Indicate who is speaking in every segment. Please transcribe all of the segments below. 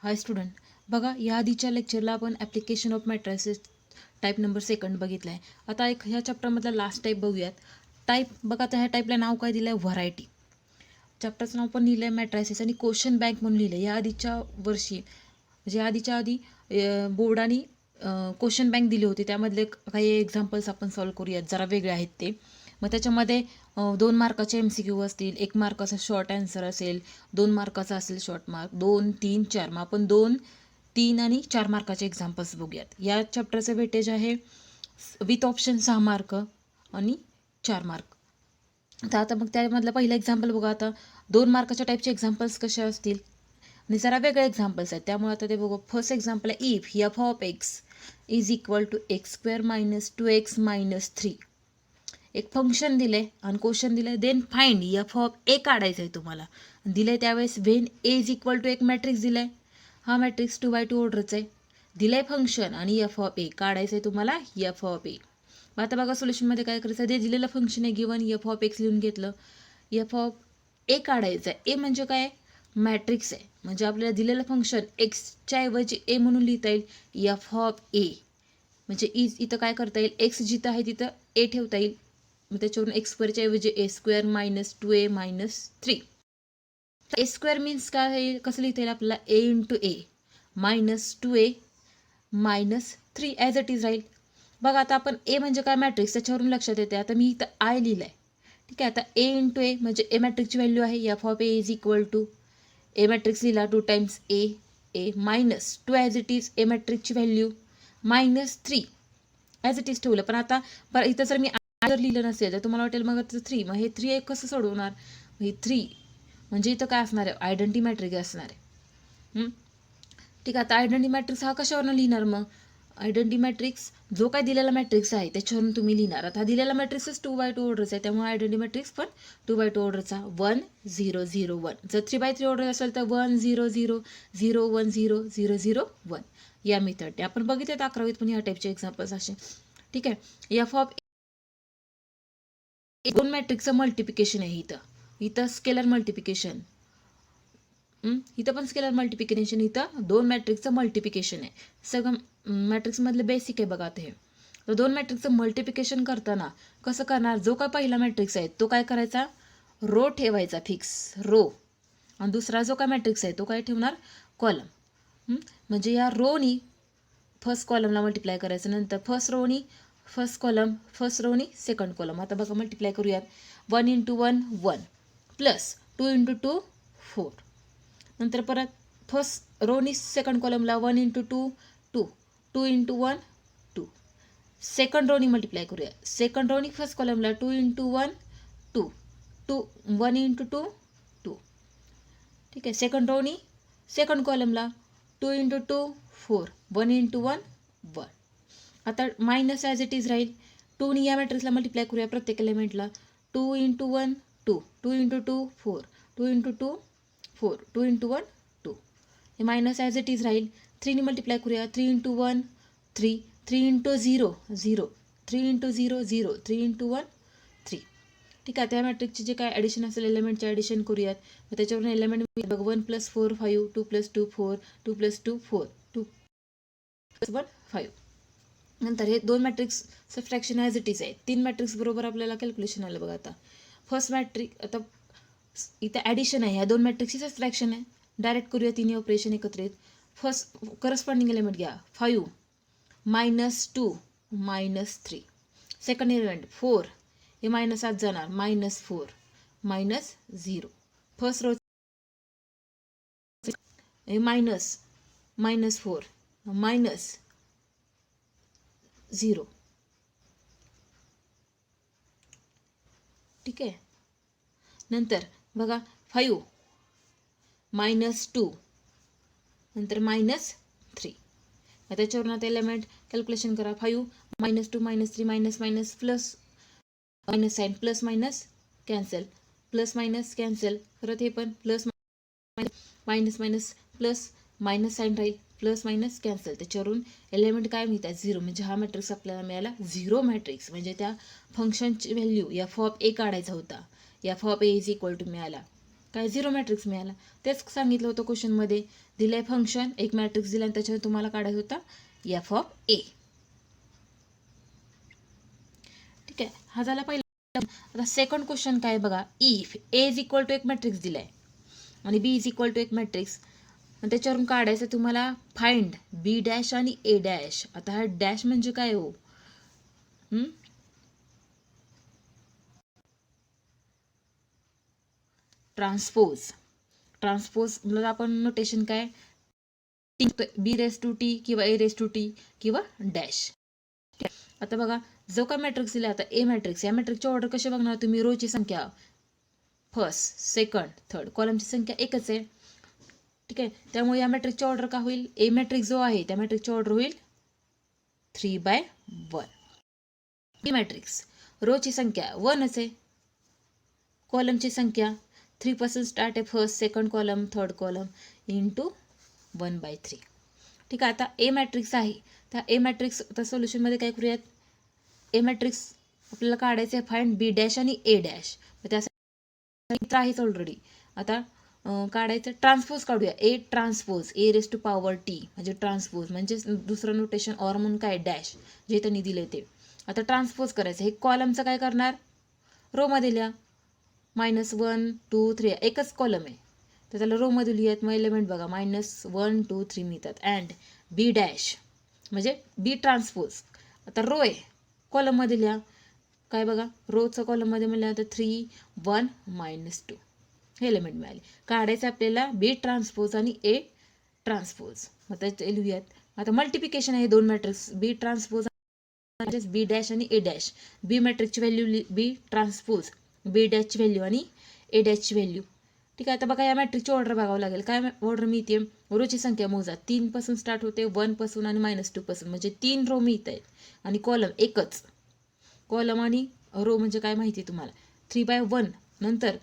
Speaker 1: हाय student, बघा या आधीच्या लेक्चरला आपण application of matrices type number second बघितला आहे. आता एक ह्या चॅप्टरमधला लास्ट टाईप बघूयात. टाईप बघा, तर ह्या टाईपला नाव काय दिलं आहे? व्हरायटी. चॅप्टरचं नाव पण लिहिलं आहे मॅट्रायसिस आणि क्वेश्चन बँक म्हणून लिहिलं आहे. या आधीच्या वर्षी म्हणजे आधीच्या आधी बोर्डाने क्वेश्चन बँक दिली होती, त्यामधले काही एक्झाम्पल्स आपण सॉल्व्ह करूयात, जरा वेगळे आहेत ते. मग त्याच्यामध्ये 2 मार्काचे MCQ असतील, 1 मार्काचा शॉर्ट आन्सर असेल, 2 मार्काचा असेल शॉर्ट मार्क, 2, 3, 4. मग आपण 2, 3 आणि 4 मार्काचे एक्झाम्पल्स बघूयात. या चॅप्टरचं वेटेज आहे विथ ऑप्शन 6 मार्क आणि 4 मार्क. तर आता मग त्यामधलं पहिलं एक्झाम्पल बघा. आता 2 मार्काच्या टाईपचे एक्झाम्पल्स कसे असतील आणि जरा वेगळे एक्झाम्पल्स आहेत, त्यामुळे आता ते बघू. फर्स्ट एक्झाम्पल आहे if f of x is equal to x square minus 2x minus 3. एक फंक्शन दिलं आहे आणि क्वेश्चन दिलं आहे, then find f of a काढायचं आहे तुम्हाला. दिलं आहे त्यावेळेस when a is equal to एक मॅट्रिक्स दिला आहे. हा मॅट्रिक्स 2x2 ऑर्डरचा आहे. दिलं आहे फंक्शन आणि एफ ऑफ ए काढायचं आहे तुम्हाला, एफ ऑफ ए. मग आता बघा सोल्युशनमध्ये काय करायचं, ते दिलेलं फंक्शन आहे गिवन, एफ ऑफ एक्स लिहून घेतलं. एफ ऑफ ए काढायचं आहे. ए म्हणजे काय? मॅट्रिक्स आहे. म्हणजे आपल्याला दिलेलं फंक्शन एक्सच्या ऐवजी ए म्हणून लिहिता येईल, एफ ऑफ ए. म्हणजे इथं काय करता येईल, एक्स जिथं आहे तिथं ए ठेवता येईल. मग त्याच्यावरून एक्स स्क्वेअरच्या ऐवजी a square minus 2a minus 3. A square means काय आहे, कसं लिहिता येईल आपल्याला, a into a minus 2a minus 3 as it is राहील. बघा आता आपण ए म्हणजे काय, मॅट्रिक्स, त्याच्यावरून लक्षात येते. आता मी इथं आय लिहिलं आहे, ठीक आहे. आता ए इंटू ए म्हणजे ए मॅट्रिक्सची व्हॅल्यू आहे, f of A is equal to a matrix लिहिला 2 times a a minus 2 as it is a मॅट्रिक्सची value minus 3 as it is ठेवलं. पण आता इथं जर मी जर लिहिलं नसेल तर तुम्हाला वाटेल मग 3, मग हे 3 एक कसं सोडवणार. हे 3 म्हणजे इथं काय असणार आहे, आयडेंटिटी मॅट्रिक्स असणार आहे. ठीक आहे. आता आयडेंटिटी मॅट्रिक्स हा कशावरून लिहिणार, मग आयडेंटिटी मॅट्रिक्स जो काय दिलेला मॅट्रिक्स आहे त्याच्यावरून तुम्ही लिहिणार. आता दिलेला मॅट्रिक्सच 2x2 ऑर्डरचा आहे, त्यामुळे आयडेंटिटी मॅट्रिक्स पण 2x2 ऑर्डरचा 1 0 0 1. जर 3x3 ऑर्डर असेल तर 1 0 0 0 1 0 0 0 1. या मेथडने आपण बघितले 11वीत पण या टाईपचे एक्झाम्पल्स असे. ठीक आहे. एफ ऑफ 2 मॅट्रिक्सचं मल्टिप्लिकेशन आहे इथं स्केलर मल्टिप्लिकेशन. इथं पण स्केलर मल्टिप्लिकेशन, इथं 2 मॅट्रिक्सचं मल्टिप्लिकेशन आहे. सगळं मॅट्रिक्समधलं बेसिक आहे बघा. हे तर 2 मॅट्रिक्सचं मल्टिप्लिकेशन करताना कसं करणार, जो काय पहिला मॅट्रिक्स आहे तो काय करायचा, रो ठेवायचा फिक्स रो, आणि दुसरा जो काय मॅट्रिक्स आहे तो काय ठेवणार, कॉलम. म्हणजे या रोनी फर्स्ट कॉलमला मल्टिप्लाय करायचं, नंतर फर्स्ट रोनी सेकंड कॉलम. आता बघा मल्टिप्लाय करूयात. 1 इंटू 1 1 प्लस 2 इंटू 2 4. नंतर परत फर्स्ट रोनी सेकंड कॉलमला 1 इंटू 2 2 2 इंटू 1 2. सेकंड रोनी मल्टिप्लाय करूया. सेकंड रोनी फर्स्ट कॉलमला 2 इंटू 1 2 2 1 इंटू 2 2. ठीक आहे. सेकंड रोनी सेकंड कॉलमला 2 इंटू 2 4 1 इंटू 1 1. आता मायनस ॲज इट इज राहील. 2 या मॅट्रिक्सला मल्टिप्लाय करूया प्रत्येक एलिमेंटला. 2 इंटू 1 2 2 इंटू 2 4 2 इंटू 2 4 2 इंटू 1 2. हे मायनस ॲज इट इज राहील. 3 मल्टिप्लाय करूया. 3 इंटू 1 3 3 इंटू 0 0 3 इंटू 0 0 3 इंटू 1 3. ठीक आहे. त्या मॅट्रिक्सचे जे काय ॲडिशन असेल एलिमेंटचे ॲडिशन करूयात. मग त्याच्यावरून एलिमेंट बघ 1 + 4 5 2 + 2 4 2 + 2 4 2 + 1 5. नंतर हे 2 matrix subtraction as it is आहे. 3 मॅट्रिक्स बरोबर आपल्याला कॅल्क्युलेशन आलं बघा. आता फर्स्ट मॅट्रिक, आता इथं ॲडिशन आहे, ह्या 2 मॅट्रिक्सची सबट्रॅक्शन आहे. डायरेक्ट करूया तिन्ही ऑपरेशन एकत्रित. फर्स्ट करस्पॉन्डिंग एलिमेंट घ्या. 5 मायनस 2 मायनस 3. सेकंड एलिमेंट 4, हे मायनस आत जाणार, मायनस 4 मायनस 0. फर्स्ट रो हे मायनस मायनस 4 मायनस 0. ठीक आहे. नंतर बघा 5 मायनस 2 नंतर मायनस 3. त्याच्यावरून आता एलिमेंट कॅल्क्युलेशन करा. 5 minus 2 minus 3 minus minus plus minus sign plus minus cancel plus minus cancel. परत हे पण plus minus minus plus minus sign राहील प्लस मायनस कॅन्सल. त्याच्यावरून एलिमेंट काय मिळतात 0. म्हणजे हा मॅट्रिक्स आपल्याला मिळाला 0 मॅट्रिक्स. म्हणजे त्या फंक्शनची व्हॅल्यू एफ ऑफ ए काढायचा होता. F of A is equal to मिळाला काय 0 मॅट्रिक्स मिळाला. तेच सांगितलं होतं क्वेश्चनमध्ये. दिलंय फंक्शन, एक मॅट्रिक्स दिला आणि त्याच्यावर तुम्हाला काढायचा होता एफ ऑफ ए. ठीक आहे, हा झाला पहिला. आता सेकंड क्वेश्चन काय बघा. If a is equal to एक मॅट्रिक्स दिलाय आणि बी इज इक्वल टू एक मॅट्रिक्स, आणि त्याच्यावरून काढायचं तुम्हाला फाइंड बी डॅश आणि ए डॅश. आता हा डॅश म्हणजे काय हो? ट्रान्सपोज. ट्रान्सपोज म्हणजे आपण नोटेशन काय, बी रेस टू टी किंवा ए रेस टू टी किंवा डॅश. आता बघा, जो काय मॅट्रिक्स दिला, आता ए मॅट्रिक्स, या मॅट्रिक्सची ऑर्डर कशी बघणार तुम्ही? रोची संख्या फर्स्ट, सेकंड, थर्ड, कॉलमची संख्या एकच आहे. ठीक आहे, त्यामुळे या मॅट्रिक्सची ऑर्डर का होईल? ए मॅट्रिक्स जो आहे त्या मॅट्रिक्सची ऑर्डर होईल 3/1. बी मॅट्रिक्स, रोची संख्या 1च आहे, कॉलमची संख्या 3 पासून स्टार्ट आहे, first, second column, third column into 1/3. ठीक आहे, आता ए मॅट्रिक्स आहे, त्या ए मॅट्रिक्स आता सोल्युशनमध्ये काय करूयात, ए मॅट्रिक्स आपल्याला काढायचं आहे फाइंड बी डॅश आणि ए डॅश. त्यासाठी आहेच ऑलरेडी. आता काढायचं ट्रान्सपोज काढूया. A transpose a raise to power T म्हणजे ट्रान्सपोज, म्हणजे दुसरं नोटेशन ऑर म्हणून काय डॅश जे त्यांनी दिले ते. आता ट्रान्सपोज करायचं, हे कॉलमचं काय करणार, रोमध्ये लिहा. -1 2 3 एकच कॉलम आहे तर त्याला रोमध्ये लिहित. मग एलिमेंट बघा -1 2 3 मिळतात. अँड बी डॅश म्हणजे बी ट्रान्सपोज, आता रो आहे कॉलममध्ये लिहा. काय बघा, रोचं कॉलममध्ये म्हणलं तर 3 1 -2 हे एलिमेंट मिळाले. काढायचं आपल्याला बी ट्रान्सपोज आणि ए ट्रान्सपोज. मग त्याचे लिहूयात. आता मल्टिप्लिकेशन आहे दोन मॅट्रिक्स, बी ट्रान्सपोज बी डॅश आणि ए डॅश. बी मॅट्रिक्सची व्हॅल्यू बी ट्रान्सपोज, बी डॅशची व्हॅल्यू आणि ए डॅशची व्हॅल्यू. ठीक आहे, आता बघा या मॅट्रिक्सची ऑर्डर बघावं लागेल. काय ऑर्डर मिळते, रोची संख्या मोजा. 3 पासून स्टार्ट होते, 1 पासून आणि -2 पासून, म्हणजे 3 रो मिळत आहेत आणि कॉलम एकच. कॉलम आणि रो म्हणजे काय माहिती तुम्हाला, 3/1. नंतर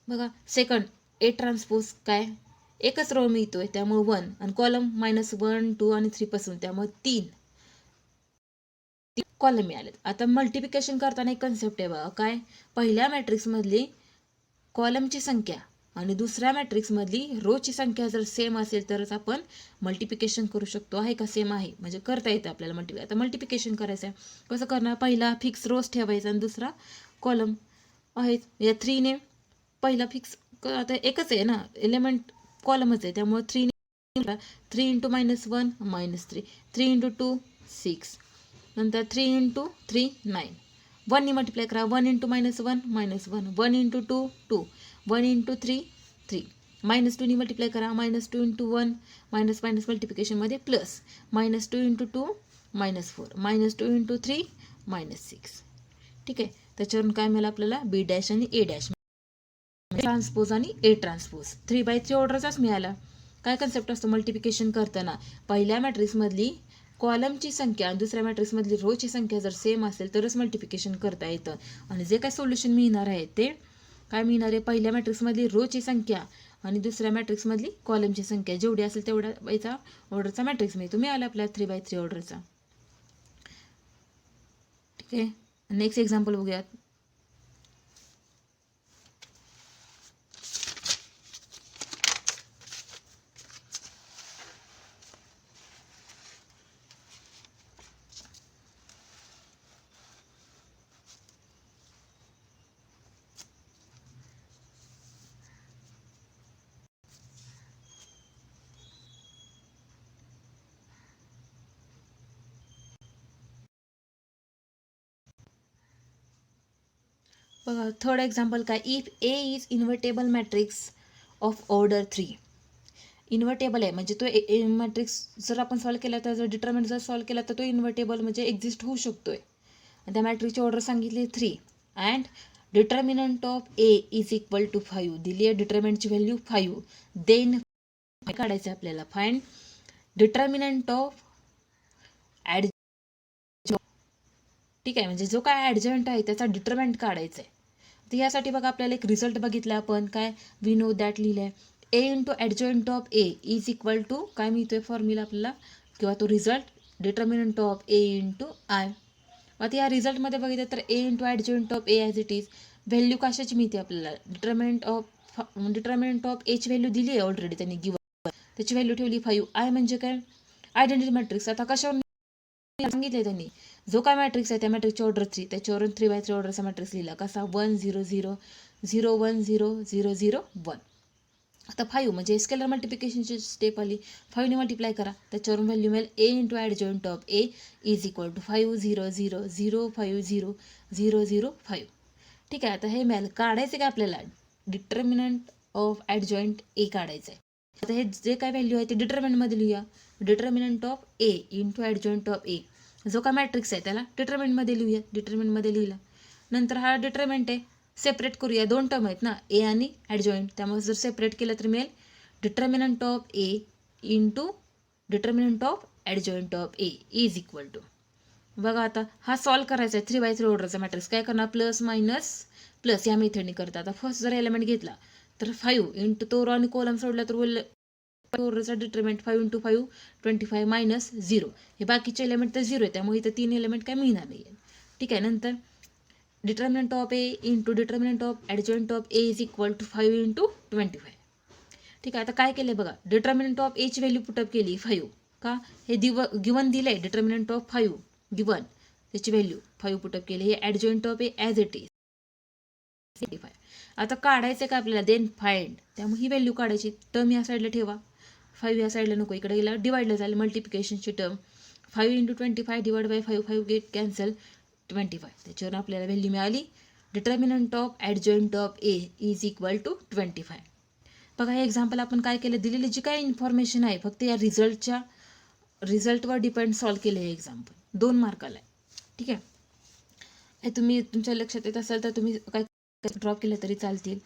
Speaker 1: बघा सेकंड ए ट्रान्सपोज काय, एकच रो मिळतोय त्यामुळे 1, आणि कॉलम -1 2 आणि 3 पासून, त्यामुळे 3 कॉलम मिळालेत. आता मल्टिप्लिकेशन करताना एक कन्सेप्ट आहे बघा, काय, पहिल्या मॅट्रिक्समधली कॉलमची संख्या आणि दुसऱ्या मॅट्रिक्समधली रोची संख्या जर सेम असेल तरच आपण मल्टिप्लिकेशन करू शकतो. आहे का सेम आहे म्हणजे करता येतं आपल्याला मल्टिप्लिकेशन. आता मल्टिप्लिकेशन करायचं आहे कसं करणार, पहिला फिक्स रोज ठेवायचा आणि दुसरा कॉलम आहे. या 3ने पहिला फिक्स, आता एकच आहे ना एलिमेंट, कॉलमच आहे त्यामुळे 3 3 × -1 -3, 3 × 2 6, नंतर 3 × 3 9. 1 ने मल्टिप्लाय करा, 1 × -1 -1, 1 × 2 2, 1 × 3 3, -2 ने मल्टिप्लाय करा, -2 × 1 मायनस मायनस मल्टिप्लिकेशनमध्ये प्लस, -2 × 2 -4, -2 × 3 -6. ठीक आहे, त्याच्यावरून काय मिळालं आपल्याला, बी डॅश आणि ए डॅश ट्रान्सपोज आणि ए ट्रान्सपोज. 3/3 ऑर्डरचाच मिळाला. काय कन्सेप्ट असतो मल्टिप्लिकेशन करताना, पहिल्या मॅट्रिक्समधली कॉलमची संख्या आणि दुसऱ्या मॅट्रिक्समधली रोची संख्या जर सेम असेल तरच मल्टिप्लिकेशन करता येतं. आणि जे काय सोल्युशन मिळणार आहे ते काय मिळणार आहे, पहिल्या मॅट्रिक्समधली रोची संख्या आणि दुसऱ्या मॅट्रिक्समधली कॉलमची संख्या जेवढी असेल तेवढ्या याचा ऑर्डरचा मॅट्रिक्स मिळतो. मिळाला आपल्याला 3/3 ऑर्डरचा. ठीक आहे, नेक्स्ट एक्झाम्पल बघूयात. बघा थर्ड एक्झाम्पल काय, if a is invertible matrix of order 3. Invertible आहे म्हणजे तो मॅट्रिक्स जर आपण सॉल्व केला तर, जर डिटर्मिनंट जर सॉल्व केला तर तो इन्व्हर्टेबल म्हणजे एक्झिस्ट होऊ शकतोय. आणि त्या मॅट्रिक्सची ऑर्डर सांगितली 3 and determinant of A is equal to 5 दिली आहे. डिटर्मिनंटची व्हॅल्यू 5. देन काढायचं आपल्याला फाइंड डिटर्मिनंट ऑफ ॲड. ठीक आहे, म्हणजे जो काय ॲडजंट आहे त्याचा डिटर्मिनंट काढायचा आहे. तर यासाठी बघा आपल्याला एक रिझल्ट बघितला आपण, काय वी नो दॅट लिहिलं आहे, a into adjoint of A is equal to काय मिळतोय फॉर्म्युला आपल्याला किंवा तो result determinant of A into I. आता या रिझल्टमध्ये बघितलं तर a into adjoint of a as it is value कशाची मिळते आपल्याला, डिटर्मिनंट ऑफ डिटर्मिनंट ऑफ एची व्हॅल्यू दिली आहे ऑलरेडी त्यांनी गिवन, त्याची व्हॅल्यू ठेवली 5. आय म्हणजे काय, आयडेंटिटी मॅट्रिक्स. आता कशावर सांगितलंय त्यांनी, जो काय मॅट्रिक्स आहे त्या मॅट्रिक्सची ऑर्डर 3, त्याच्यावरून 3x3 ऑर्डरचा मॅट्रिक्स लिहिला. कसा, 1 0 0 0 1 0 0 0 1. आता 5 म्हणजे स्केलर मल्टिप्लिकेशनची स्टेप आली. 5ने मल्टिप्लाय करा, त्याच्यावरून व्हॅल्यू मिळेल a into adjoint of A is equal to 5 0 0 0 5 0 0 0 5. ठीक आहे. आता हे मिळालं. काढायचं काय आपल्याला, डिटर्मिनंट ऑफ ॲडजॉइंट ए काढायचं आहे. आता हे जे काय व्हॅल्यू आहे ते डिटर्मिनंटमध्ये लिहूया. Determinant of A into adjoint of a, जो काय मॅट्रिक्स आहे त्याला डिटर्मिनंटमध्ये लिहूया. डिटर्मिनंटमध्ये लिहिला. नंतर हा डिटर्मिनंट आहे, सेपरेट करूया. 2 टर्म आहेत ना, ए आणि ॲडजॉइंट, त्यामुळे जर सेपरेट केलं तर मिळेल determinant of A into determinant of adjoint of A is equal to. बघा आता हा सॉल्व करायचा आहे 3x3 ऑर्डरचा मॅट्रिक्स. काय करणार, प्लस मायनस प्लस या मेथडने करता. आता फर्स्ट जर एलिमेंट घेतला तर 5 इंटू तो रो आणि कॉलम सोडला तर ऑर्डरचा डिटर्मिनंट 5 इंटू 5 25 मायनस 0. हे बाकीचे एलिमेंट तर 0 आहे, त्यामुळे इथं 3 एलिमेंट काय मिळणार नाही. ठीक आहे. नंतर determinant of A into determinant of adjoint of A is equal to 5 into 25. ठीक आहे. आता काय केलं बघा, डिटर्मिनंट ऑफ एची व्हॅल्यू पुटअप केली 5. का, हे गिवन दिलं आहे डिटर्मिनंट ऑफ 5 गिवन, त्याची व्हॅल्यू 5 पुटअप केली. हे adjoint of a as it is 25. आता काढायचं का आपल्याला, देन फाइंड, त्यामुळे ही व्हॅल्यू काढायची. टर्म या साईडला ठेवा, 5 या साईडला नको, इकडे गेला डिवाइडला झाली मल्टिप्लिकेशनची term. 5 into 25 divide by 5, 5 get cancel, 25. त्याच्यावर आपल्याला व्हॅल्यू मिळाली determinant of adjoint of A is equal to 25. बघा हे एक्झाम्पल आपण काय केलं, दिलेली जी काय इन्फॉर्मेशन आहे फक्त या रिझल्टवर डिपेंड सॉल्व केलं हे एक्झाम्पल. 2 मार्काला आहे. ठीक आहे. हे तुम्ही तुमच्या लक्षात येत असेल तर तुम्ही काय ड्रॉप केलं तरी चालतील.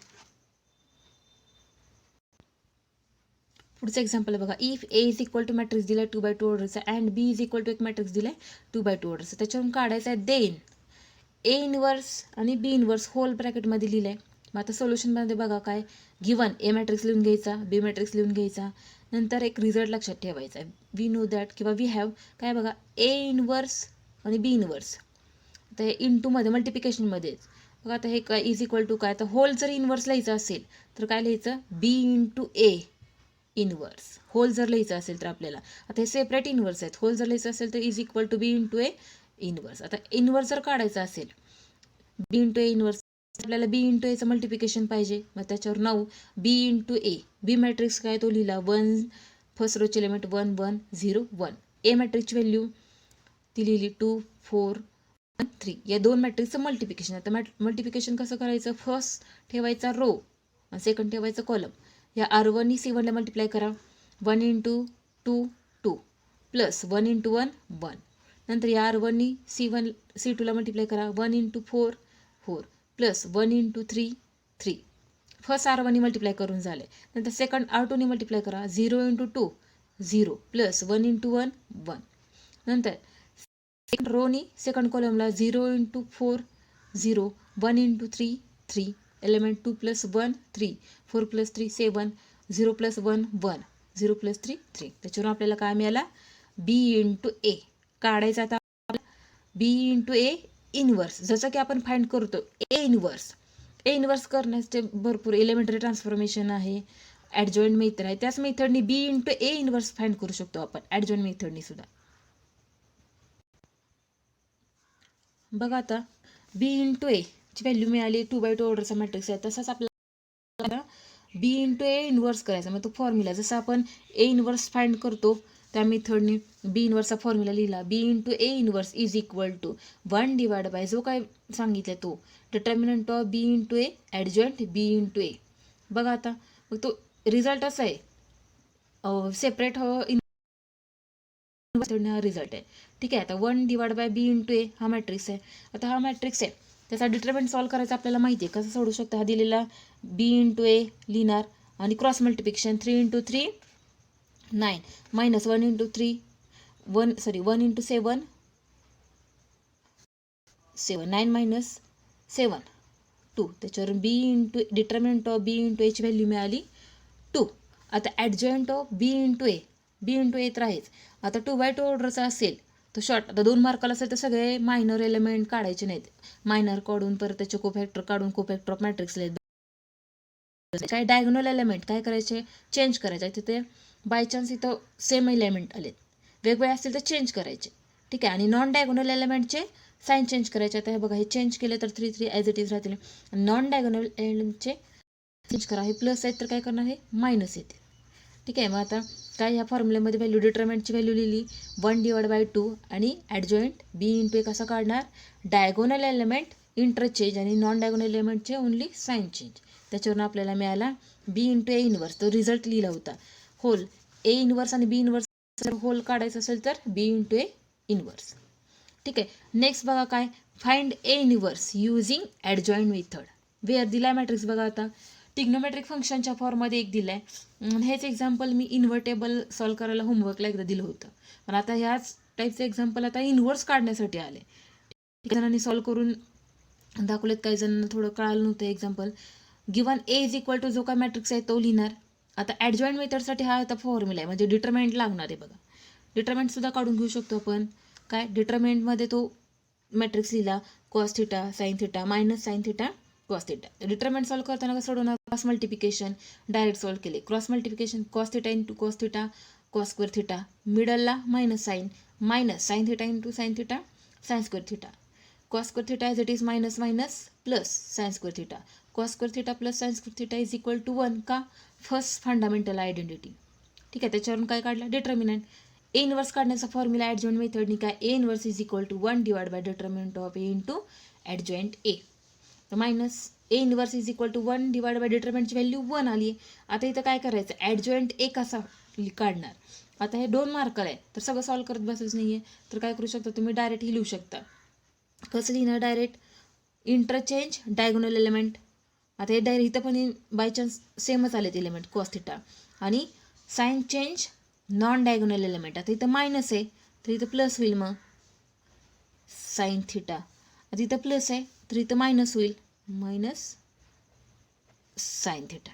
Speaker 1: पुढचं एक्झाम्पल बघा, if a is equal to matrix दिलाय 2x2 ऑर्डरचा and b is equal to एक मॅट्रिक्स दिलाय 2x2 ऑर्डरचा. त्याच्यावरून काढायचं आहे देन ए इनवर्स आणि बी इनवर्स होल ब्रॅकेटमध्ये लिहिलंय. मग आता सोल्युशनमध्ये बघा काय, गिवन ए मॅट्रिक्स लिहून घ्यायचा, बी मॅट्रिक्स लिहून घ्यायचा, नंतर एक रिझल्ट लक्षात ठेवायचा आहे. वी नो दॅट किंवा वी हॅव काय बघा, ए इनवर्स आणि बी इनवर्स. आता हे इंटूमध्ये मल्टिप्लिकेशनमध्येच बघा. आता हे काय इज इक्वल टू काय, तर होल जर इनवर्स लिहायचं असेल तर काय लिहायचं, बी इंटू ए इनवर्स. होल जर लिहायचं असेल तर आपल्याला, आता हे सेपरेट इनवर्स आहेत, होल जर लिहायचं असेल तर is equal to b into A inverse. आता इनवर्स जर काढायचं असेल बी इंटू ए इनवर्स, आपल्याला बी इंटू एचं मल्टिप्लिकेशन पाहिजे. मग त्याच्यावर 9 बी इंटू ए, बी मॅट्रिक्स काय तो लिहिला 1, फर्स्ट रोचे एलिमेंट 1 1 0 1. ए मॅट्रिक्सची व्हॅल्यू ती लिहिली 2 4 1 3. या 2 मॅट्रिक्सचं मल्टिप्लिकेशन. आता मल्टिप्लिकेशन कसं करायचं, फर्स्ट ठेवायचा रो आणि सेकंड ठेवायचं कॉलम. या R1 C1ला मल्टिप्लाय करा, 1 इंटू 2 2 प्लस 1 इंटू 1 1. नंतर या R1 C2ला मल्टिप्लाय करा, 1 into 4 4 plus 1 into 3 3. First R1 multiply करून झाले. नंतर सेकंड R2 मल्टिप्लाय करा, 0 इंटू 2 0 प्लस 1 इंटू 1 1. नंतर सेकंड रोनी second कॉलमला 0 into 4 0 1 into 3 3 element 2 plus 1 3 4 plus 3 7 0 plus 1 1 0 plus 3 3. त्याच्यावरून आपल्याला काय मिळाला, बी इंटू ए काढायचा. आता बी इंटू ए इनवर्स, जसं की आपण फाइंड करतो ए इनवर्स करण्याचे भरपूर एलिमेंटरी ट्रान्सफॉर्मेशन आहे, ॲडजॉइंट मेथड आहे. त्याच मेथडनी बी इंटू ए इनवर्स फाइंड करू शकतो आपण ॲडजॉइंट मेथडनी सुद्धा. बघा आता बी इंटू ए ची व्हॅल्यू मिळाली 2x2 ऑर्डरचा मॅट्रिक्स आहे. तसाच आपल्याला बी इंटू ए इनवर्स करायचा. मग तो फॉर्म्युला जसं आपण ए इनवर्स फाइंड करतो त्या मेथडने बी इनवर्सचा फॉर्म्युला लिहिला, B into A inverse is equal to 1 divide by जो काय सांगितलं तो determinant of B into A adjoint B into A. बघा आता मग तो रिझल्ट असा आहे, सेपरेट हा रिझल्ट आहे. ठीक आहे. आता 1 डिवाइड बाय बी इंटू ए हा मॅट्रिक्स आहे. आता हा मॅट्रिक्स आहे, त्याचा डिटर्मिनंट सॉल्व करायचा आपल्याला माहिती आहे. कसं सोडू शकतो, हा दिलेला बी इंटू ए लिहिणार आणि cross multiplication 3 into 3 9 minus 1 into 3 1 into 7 7 9 minus 7 2. त्याच्यावर B into determinant of B into एची व्हॅल्यू मिळाली 2. आता ॲडजॉइंट ऑफ बी इंटू ए तर आहेच. आता 2x2 ऑर्डरचा असेल तर शॉर्ट, आता 2 मार्काला असेल तर सगळे मायनर एलिमेंट काढायचे नाहीत. मायनर काढून परत त्याचे कोफॅक्टर काढून कोफॅक्टर ऑफ मॅट्रिक्स लिहायचे. काय डायगोनल एलिमेंट काय करायचे, चेंज करायचे. तिथे बाय चान्स इथं सेम एलिमेंट आलेत, वेगवेगळे असतील तर चेंज करायचे. ठीक आहे. आणि नॉन डायगोनल एलिमेंटचे साईन चेंज करायचे. आता हे बघा, हे चेंज केले तर 3 3 ॲज इट इज राहतील. नॉन डायगोनल एलिमेंटचे चेंज करा, हे प्लस आहेत तर काय करणार, हे मायनस येतील. ठीक आहे. मग आता काय ह्या फॉर्म्युल्यामध्ये व्हॅल्यू डिटरमिनंटची व्हॅल्यू लिहिली 1/2 आणि ॲडजॉइंट बी इंटू ए कसा काढणार, डायगोनल एलिमेंट इंटरचेंज आणि नॉन डायगोनल एलिमेंटचे ओनली साईन चेंज. त्याच्यावरून आपल्याला मिळाला बी इंटू ए इनवर्स, तो रिझल्ट लिहिला होता. होल ए इनवर्स आणि बी इनवर्स जर होल काढायचं असेल तर बी इंटू ए इनवर्स. ठीक आहे. नेक्स्ट बघा काय, find A inverse using adjoint method. Where दिलाय मॅट्रिक्स बघा. आता टिग्नोमेट्रिक फंक्शनच्या फॉर्ममध्ये एक दिलं आहे. हेच एक्झाम्पल मी इन्व्हर्टेबल सॉल्व करायला होमवर्कला एकदा दिलं होतं, पण आता ह्याच टाईपचं एक्झाम्पल आता इन्व्हर्स काढण्यासाठी आले. काही जणांनी सॉल्व करून दाखवलेत, काही जणांना थोडं कळालं नव्हतं. Example given a is equal to जो काय मॅट्रिक्स आहे तो लिहिणार. आता ॲडजॉइंट मेथडसाठी हा आता फॉर्म्युला आहे, म्हणजे डिटरमिनंट लागणार आहे बघा. डिटरमिनंटसुद्धा काढून घेऊ शकतो आपण. काय डिटरमिनंटमध्ये तो मॅट्रिक्स लिहिला cos theta sine theta minus sine theta cos theta. Determinant solve करताना कसं सोडवणार, क्रॉस मल्टिप्लिकेशन डायरेक्ट सॉल्व केले. Cross multiplication cos theta into cos theta cos square theta, मिडलला minus sine theta into sine theta sine square theta, cos square theta as it is minus minus plus sine square theta, cos square theta plus sine square theta is equal to 1 का, first fundamental identity. ठीक आहे. त्याच्यावरून काय काढलं, determinant. A inverse काढण्याचा formula adjoint मेथडनी काय, A inverse is equal to 1/, determinant of A into adjoint A. तर minus A inverse is equal to 1/, डिटर्मिनंटची व्हॅल्यू 1 आली. आता इथं काय करायचं, ॲडजॉइंट ए कसा काढणार. आता हे 2 मार्कर आहे तर सगळं सॉल्व करत बसायचं नाही आहे, तर काय करू शकता तुम्ही, डायरेक्ट ही लिहू शकता. कसं लिहिणार, डायरेक्ट इंटरचेंज डायगोनल एलिमेंट. आता हे डायरेक्ट इथं पण बाय चान्स सेमच आलेत एलिमेंट कॉस थिटा, आणि sign change non diagonal element. आता इथं मायनस आहे तर इथं प्लस होईल, मग साईन थिटा. आता इथं प्लस आहे तर इथं मायनस होईल, मायनस साईन थिटा.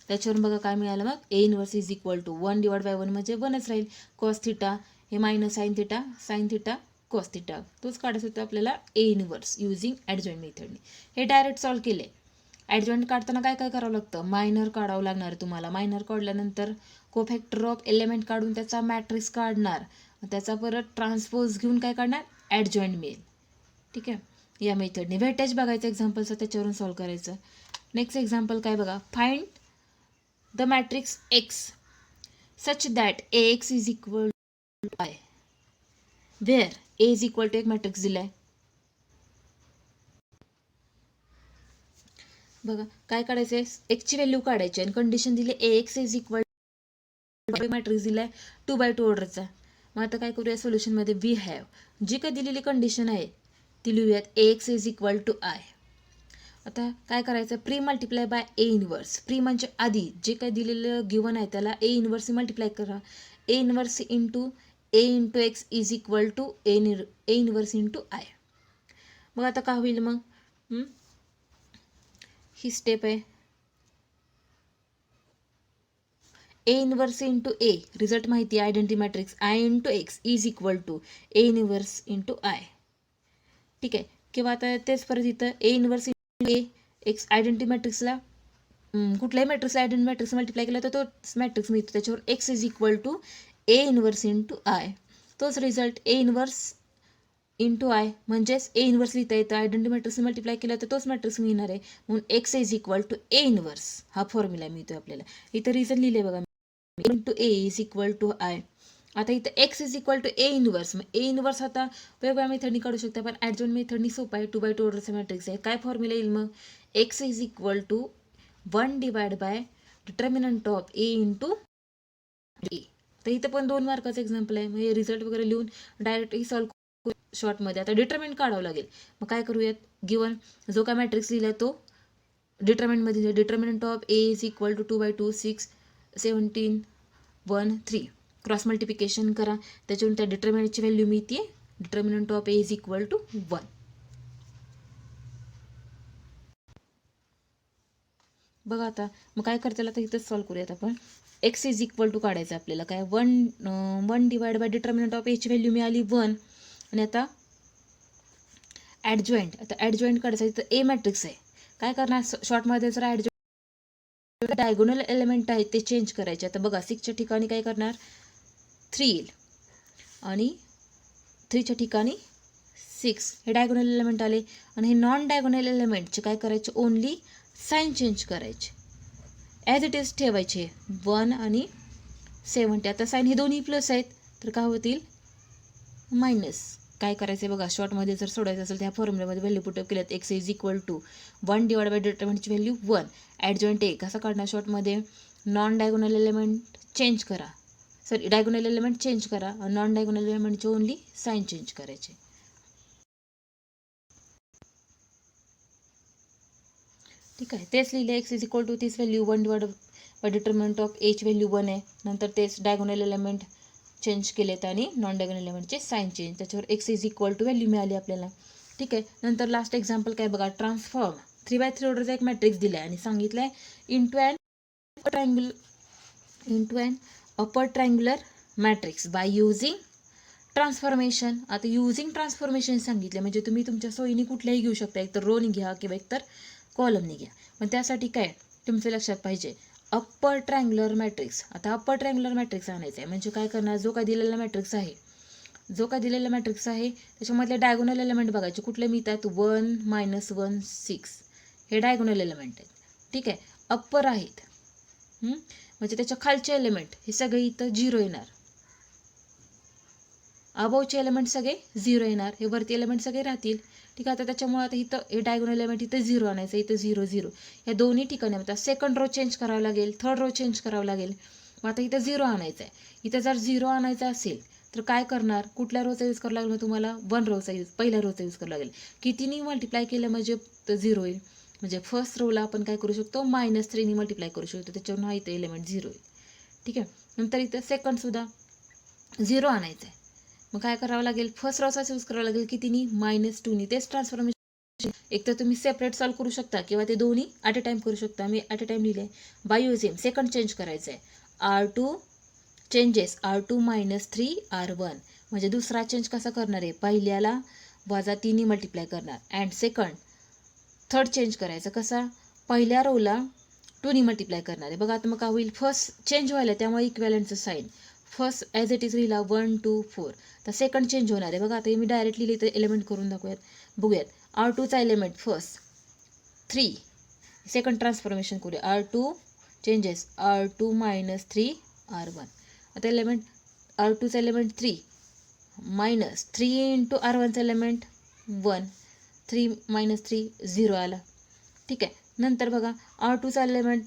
Speaker 1: त्याच्यावरून बघा काय मिळालं मग, a inverse is equal to 1/1 म्हणजे 1च राहील. कॉस थिटा हे minus sine theta cos theta, तोच काढायचं होतं आपल्याला ए इनवर्स युझिंग ॲडजॉइंट मेथडने. हे डायरेक्ट सॉल्व केले. ॲडजॉइंट काढताना काय काय करावं लागतं, मायनर काढावं लागणार आहे तुम्हाला. मायनर काढल्यानंतर कोफॅक्टर ऑफ एलिमेंट काढून त्याचा मॅट्रिक्स काढणार, त्याचा परत ट्रान्सपोज घेऊन काय काढणार, ॲडजॉइंट मिळेल. ठीक आहे. या मेथडने व्हेटेज बघायचं एक्झाम्पलचं, त्याच्यावरून सॉल्व करायचं. नेक्स्ट एक्झाम्पल काय बघा, find the matrix x such that a x is equal to I, where a is equal to एक मॅट्रिक्स दिलाय. बघा काय काढायचं आहे, एक्सची व्हॅल्यू काढायची आणि कंडिशन दिली A x is equal to matrix दिलाय 2/2 ऑर्डरचा. मग आता काय करूया, सोल्युशनमध्ये वी हॅव जी काय दिलेली कंडिशन आहे ती लिहूयात, A x is equal to I. आता काय करायचं, pre multiply by A inverse. Pre म्हणजे आधी जे काय दिलेलं गिवन आहे त्याला ए इनवर्स मल्टिप्लाय करा. A inverse into A into X is equal to A inverse into I. मग आता काय होईल, मग ही स्टेप आहे, A inverse into A, result माहिती आहे identity matrix, I into X is equal to A inverse into I. ठीक आहे. किंवा आता तेच परत इथं A inverse into A X, identity मॅट्रिक्सला कुठल्याही मॅट्रिक्सला आयडेंटिटी मॅट्रिक्स मल्टिप्लाय केला तर तोच मॅट्रिक्स मिळतो, त्याच्यावर x is equal to A inverse into I. तोच result A inverse into I म्हणजेच ए इनवर्स लिहिता येतं, आयडेंटिटी मॅट्रिक्स मल्टिप्लाय केला तर तोच मॅट्रिक्स मिळणार आहे, म्हणून x is equal to A inverse हा फॉर्म्युला मिळतो आपल्याला. इथं रिझन लिहिले बघा, into a is equal to I. आता इथं x is equal to A inverse, मग ए इनवर्स आता वेगवेगळ्या मेथडनी काढू शकता, पण ॲडजॉइंट मेथडनी सोपा आहे. 2/2 ऑर्डरचा मॅट्रिक्स आहे. काय फॉर्म्युला येईल मग, X is equal to 1/, determinant of A into A. तर इथं पण 2 मार्काचं एक्झाम्पल आहे. मग हे रिझल्ट वगैरे लिहून डायरेक्ट ही सॉल्व शॉर्टमध्ये. आता डिटर्मिनंट काढावं लागेल. मग काय करूयात, गिवन जो काय मॅट्रिक्स लिहिला तो डिटर्मिनंटमध्ये, determinant of A is equal to 2/2 6 17 1 3, cross multiplication करा, त्याच्यावरून त्या डिटर्मिनंटची व्हॅल्यू मिळते, determinant of A is equal to 1. बघा आता मग काय करता, आता इथंच सॉल्व करूयात आपण. एक्स इज इक्वल टू काढायचं आपल्याला, काय 1 डिटर्मिनंट ऑफ एची व्हॅल्यू मिळाली 1. आणि आता ॲडजॉइंट, आता ॲडजॉइंट काढायचं, इथं ए मॅट्रिक्स आहे. काय करणार, शॉर्टमध्ये जर ॲडजॉइंट डायगोनल एलिमेंट आहेत ते चेंज करायचे. आता बघा 6च्या ठिकाणी काय करणार 3 येईल आणि 3च्या ठिकाणी 6 हे डायगोनल एलिमेंट आले. आणि हे नॉन डायगोनल एलिमेंटचे काय करायचे ओनली साईन चेंज करायचे, ॲज इट इज ठेवायचे 1 आणि 70. आता साईन हे दोन्ही प्लस आहेत तर काय होतील मायनस. काय करायचं बघा शॉर्टमध्ये जर सोडायचं असेल त्या फॉर्म्युल्यामध्ये व्हॅल्यू पुटअप केल्यात X is equal to 1 divide by डिटर्मिनंटची व्हॅल्यू 1. ॲडजॉइंट ए कसा काढणार शॉर्टमध्ये नॉन डायगोनल एलिमेंट चेंज करा, सॉरी डायगोनल एलिमेंट चेंज करा, नॉन डायगोनल एलिमेंटचे ओनली साईन चेंज करायचे. ठीक आहे, तेच लिहिले एक्स इज इक्वल टू तीच value 1 divide by determinant of एच व्हॅल्यू 1 आहे. नंतर तेच डायगोनल एलिमेंट चेंज केलेत आणि नॉन डायगोनल एलिमेंटचे साईन चेंज, त्याच्यावर x is equal to value मिळाली आपल्याला. ठीक आहे, नंतर लास्ट एक्झाम्पल काय बघा, ट्रान्सफॉर्म 3x3 ऑर्डरचा एक मॅट्रिक्स दिला आहे आणि सांगितलं आहे into an upper triangular matrix by using transformation. आता युझिंग ट्रान्सफॉर्मेशन सांगितले म्हणजे तुम्ही तुमच्या सोयीने कुठल्याही घेऊ शकता, एकतर रोनी घ्या किंवा एकतर कॉलमने घ्या. पण त्यासाठी काय तुमचं लक्षात पाहिजे अप्पर ट्रायंग्युलर मॅट्रिक्स. आता अप्पर ट्रायंग्युलर मॅट्रिक्स आणायचं आहे म्हणजे काय करणार, जो काय दिलेला मॅट्रिक्स आहे त्याच्यामधले डायगोनल एलिमेंट बघायचे कुठले मिळतात 1 -1 6 हे डायगोनल एलिमेंट आहेत. ठीक आहे, अप्पर आहेत म्हणजे त्याच्या खालचे एलिमेंट हे सगळे इथं 0 येणार, अबोवचे एलिमेंट सगळे 0 येणार, हे वरती एलिमेंट सगळे राहतील. ठीक आहे, आता त्याच्यामुळे आता इथं हे डायगोनल एलिमेंट इथं 0 आणायचं, इथं 0 0 या दोन्ही ठिकाणी आता सेकंड रो चेंज करावं लागेल, थर्ड रो चेंज करावं लागेल. मग आता इथं 0 आणायचं आहे. इथं जर 0 आणायचं असेल तर काय करणार, कुठल्या रोचा यूज करावा लागेल तुम्हाला 1 रोचा यूज, पहिल्या रोचा यूज करावा लागेल. कितीनी मल्टिप्लाय केलं म्हणजे 0 होईल, म्हणजे फर्स्ट रोला आपण काय करू शकतो -3 मल्टिप्लाय करू शकतो, त्याच्यावरून हा इथं एलिमेंट 0 होईल. ठीक आहे, नंतर इथं सेकंडसुद्धा 0 आणायचं आहे. मग काय करावं लागेल, फर्स्ट रोचाच यूज करावं लागेल कितीनी -2नी. तेच ट्रान्सफॉर्मेशन एक तर तुम्ही सेपरेट सॉल्व करू शकता किंवा ते दोन्ही ॲट अ टाईम करू शकता. मी ॲट अ टाईम लिहिले बाय युझिंग सेकंड चेंज करायचं आहे R2 चेंजेस R2 -3 R1 म्हणजे दुसरा चेंज कसा करणार आहे, पहिल्याला -3 मल्टिप्लाय करणार अँड सेकंड थर्ड चेंज करायचं कसा, पहिल्या रोला 2 मल्टिप्लाय करणार आहे. बघा आता मग काय होईल, फर्स्ट चेंज व्हायला त्यामुळे इक्वॅलंटचं sign first as it is लिहिला 1 2 4, तर सेकंड चेंज होणार आहे. बघा आता मी डायरेक्टली लिहिते, एलिमेंट करून दाखवूयात, बघूयात. R2चा एलिमेंट फर्स्ट 3, सेकंड ट्रान्सफॉर्मेशन करूया R2 चेंजेस R2 -3 R1. आता एलिमेंट R2चा एलिमेंट 3 -3 × R1चा एलिमेंट 1, 3 -3 0 आला. ठीक आहे, नंतर बघा R2चा एलिमेंट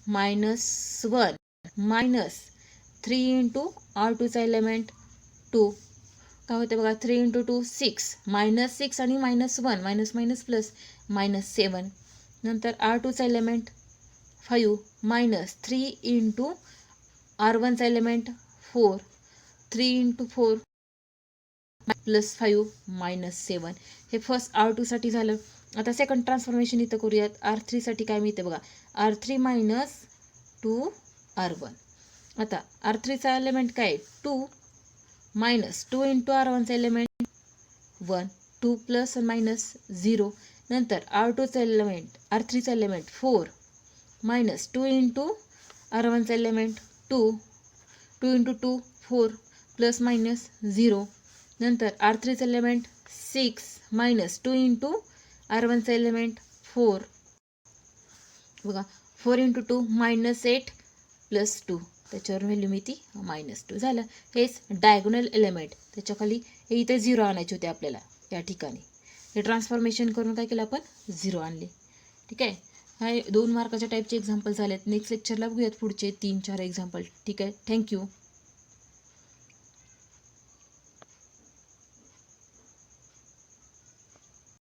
Speaker 1: -1 -3 × R2चा एलिमेंट 2, काय होते बघा 3 × 2 6 -6 आणि -1 मायनस प्लस -7. नंतर R2चा एलिमेंट 5 -3 × R1चा एलिमेंट 4, 3 × 4 +5 -7. हे फर्स्ट R2साठी झालं. आता सेकंड ट्रान्सफॉर्मेशन इथं करूयात. R3साठी काय मिळते बघा, R3 -2 R1. आता R3चा एलिमेंट काय 2 -2 × R1चा एलिमेंट 1, 2 प्लस -0. नंतर R2चा एलिमेंट R3चा एलिमेंट 4 -2 × R1चा एलिमेंट 2, 2 × 2 4 +-0. नंतर R3चा एलिमेंट 6 -2 × R1चा एलिमेंट 4, बघा 4 × 2 -8 +2, त्याच्यावर व्हॅल्यू मिळते -2 झालं. हेच डायगोनल एलिमेंट, त्याच्याखाली हे इथे 0 आणायचे होते आपल्याला या ठिकाणी, हे ट्रान्सफॉर्मेशन करून काय केलं आपण 0 आणले. ठीक आहे, हा 2 मार्काच्या टाईपचे एक्झाम्पल झालेत. नेक्स्ट लेक्चरला बघूयात पुढचे 3-4 एक्झाम्पल. ठीक आहे, थँक्यू.